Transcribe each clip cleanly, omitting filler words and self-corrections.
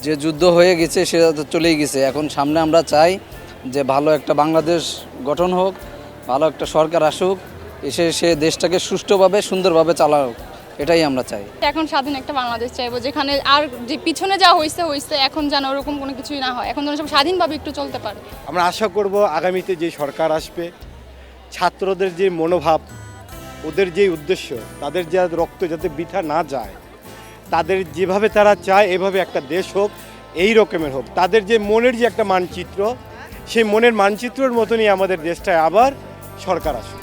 যে যুদ্ধ হয়ে গেছে সেটা তো চলেই গেছে। এখন সামনে আমরা চাই যে ভালো একটা বাংলাদেশ গঠন হোক, ভালো একটা সরকার আসুক, এসে সে দেশটাকে সুষ্ঠুভাবে সুন্দরভাবে চালাক, এটাই আমরা চাই। এখন স্বাধীন একটা বাংলাদেশ চাইবো, যেখানে আর যে পিছনে যা হয়েছে এখন যেন ওরকম কোনো কিছুই না হয়, এখন যেন সব স্বাধীনভাবে একটু চলতে পারে। আমরা আশা করব আগামীতে যে সরকার আসবে, ছাত্রদের যে মনোভাব, ওদের যে উদ্দেশ্য, তাদের যে রক্ত যাতে বৃথা না যায়, তাদের যেভাবে তারা চায় এভাবে একটা দেশ হোক, এই রকমের হোক। তাদের যে মনের যে একটা মানচিত্র, সেই মনের মানচিত্রের মতনই আমাদের দেশটায় আবার সরকার আসুক।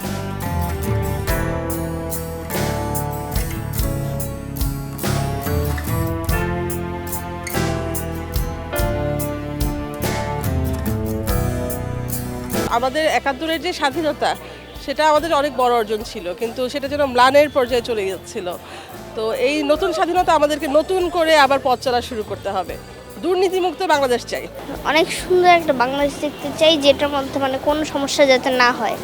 আমাদের ৭১-এর যে স্বাধীনতা, সেটা আমাদের অনেক বড় অর্জন ছিল, কিন্তু সেটা যেন ম্লানের পর্যায়ে চলে যাচ্ছিল। তো এই নতুন স্বাধীনতা আমাদেরকে নতুন করে আবার পথ চলা শুরু করতে হবে। দুর্নীতিমুক্ত বাংলাদেশ চাই। অনেক সুন্দর একটা বাংলাদেশ দেখতে চাই, যেটার মধ্যে মানে কোনো সমস্যা যাতে না হয়।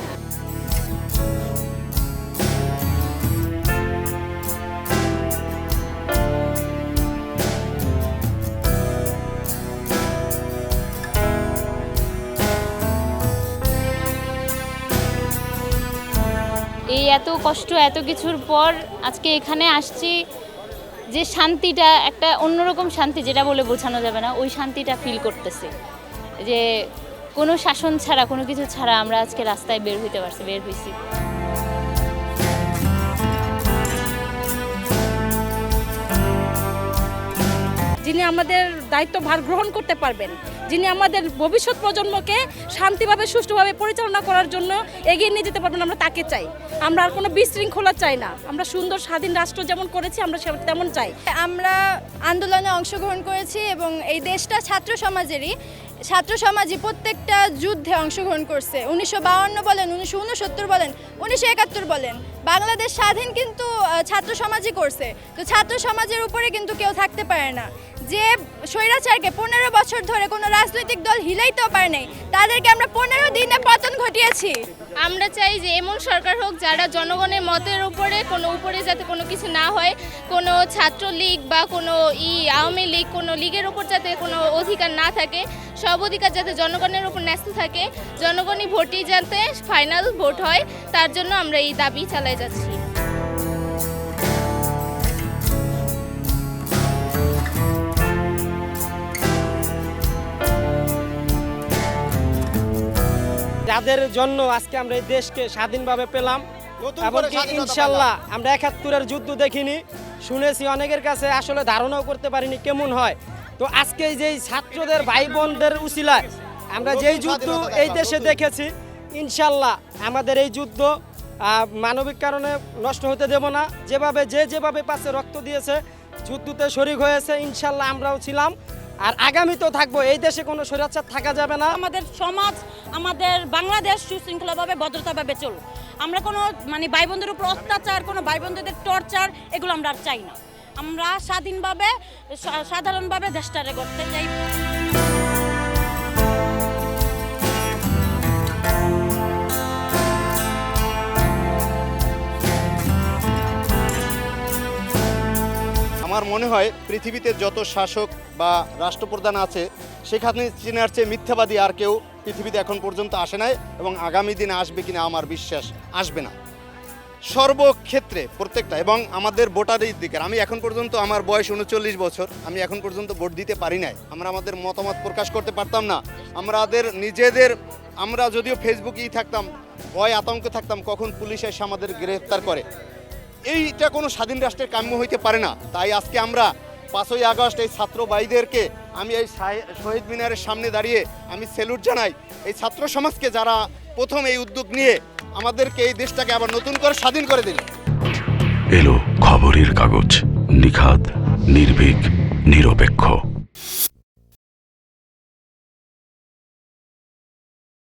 এই এত কষ্ট, এত কিছুর পর আজকে এখানে আসছি, যে শান্তিটা একটা অন্যরকম শান্তি, যেটা বলে বোঝানো যাবে না, ওই শান্তিটা ফিল করতেছি। যে কোনো শাসন ছাড়া, কোনো কিছু ছাড়া আমরা আজকে রাস্তায় বের হয়েছি। যিনি আমাদের দায়িত্বভার গ্রহণ করতে পারবেন, যিনি আমাদের ভবিষ্যৎ প্রজন্মকে শান্তিভাবে সুষ্ঠুভাবে পরিচালনা করার জন্য এগিয়ে নিয়ে যেতে পারবেন, আমরা তাকে চাই। আমরা আর কোনো বিশৃঙ্খলা চাই না। আমরা সুন্দর স্বাধীন রাষ্ট্র যেমন করেছি আমরা তেমন চাই। আমরা আন্দোলনে অংশগ্রহণ করেছি এবং এই দেশটা ছাত্র সমাজই প্রত্যেকটা যুদ্ধে অংশগ্রহণ করছে। 1952 বলেন, 1969 বলেন, 1971 বলেন, বাংলাদেশ স্বাধীন কিন্তু ছাত্র সমাজই করছে। তো ছাত্র সমাজের উপরে কিন্তু কেউ থাকতে পারে না। যে স্বৈরাচারকে 15 বছর ধরে কোনো রাজনৈতিক দল হিলাইতেও পারে নাই, তাদেরকে আমরা 15 দিনে পতন ঘটিয়েছি। আমরা চাই যে এমন সরকার হোক যারা জনগণের মতের উপরে যাতে কোনো কিছু না হয়, কোনো ছাত্রলীগ বা কোনো আওয়ামী লীগ, কোনো লীগের উপর যাতে কোনো অধিকার না থাকে, সব অধিকার যাতে জনগণের উপর ন্যস্ত থাকে, জনগণই ভোটই যাতে ফাইনাল ভোট হয়, তার জন্য আমরা এই দাবি চালাই যাচ্ছি। যাদের জন্য আজকে আমরা এই দেশকে স্বাধীনভাবে পেলাম, এমনকি ইনশাল্লাহ আমরা ৭১-এর যুদ্ধ দেখিনি, শুনেছি অনেকের কাছে, আসলে ধারণাও করতে পারিনি কেমন হয়। তো আজকে যেই ছাত্রদের ভাই বোনদের উসিলায় আমরা যেই যুদ্ধ এই দেশে দেখেছি, ইনশাল্লাহ আমাদের এই যুদ্ধ মানবিক কারণে নষ্ট হতে দেব না। যেভাবে পাশে রক্ত দিয়েছে, যুদ্ধতে শরিক হয়েছে, ইনশাল্লাহ আমরাও ছিলাম, আর আগামীতেও থাকবো। এই দেশে কোনো স্বৈরাচার থাকা যাবে না। আমাদের সমাজ, আমাদের বাংলাদেশ সুশৃঙ্খলাভাবে ভদ্রতাভাবে চলুক। আমরা কোনো ভাই বোনদের উপর অত্যাচার, কোনো ভাই বোনদের টর্চার, এগুলো আমরা আর চাই না। আমরা স্বাধীনভাবে সাধারণভাবে দেশটারে করতে চাই। আমার মনে হয় পৃথিবীতে যত শাসক বা রাষ্ট্রপ্রধান আছে, সেখানে চীনের চেয়ে মিথ্যাবাদী আর কেউ পৃথিবীতে এখন পর্যন্ত আসে নাই, এবং আগামী দিনে আসবে কিনা আমার বিশ্বাস আসবে না। সর্বক্ষেত্রে প্রত্যেকটা, এবং আমাদের ভোটারের দিকে, আমি এখন পর্যন্ত, আমার বয়স 39 বছর, আমি এখন পর্যন্ত ভোট দিতে পারি নাই। আমরা আমাদের মতামত প্রকাশ করতে পারতাম না। আমরা যদিও ফেসবুকেই থাকতাম, ভয় আতঙ্কে থাকতাম কখন পুলিশ এসে আমাদের গ্রেফতার করে। এইটা কোনো স্বাধীন রাষ্ট্রের কাম্য হইতে পারে না। তাই আজকে আমরা 5ই আগস্ট এই ছাত্র ভাইদেরকে, আমি এই শহীদ মিনারের সামনে দাঁড়িয়ে আমি স্যালুট জানাই। এই ছাত্র সমাজকে যারা প্রথম এই উদ্যোগ নিয়ে আমাদেরকে এই দেশটাকে আবার নতুন করে স্বাধীন করে দিল। এলো খবরের কাগজ, নিখাত, নির্ভীক, নিরপেক্ষ।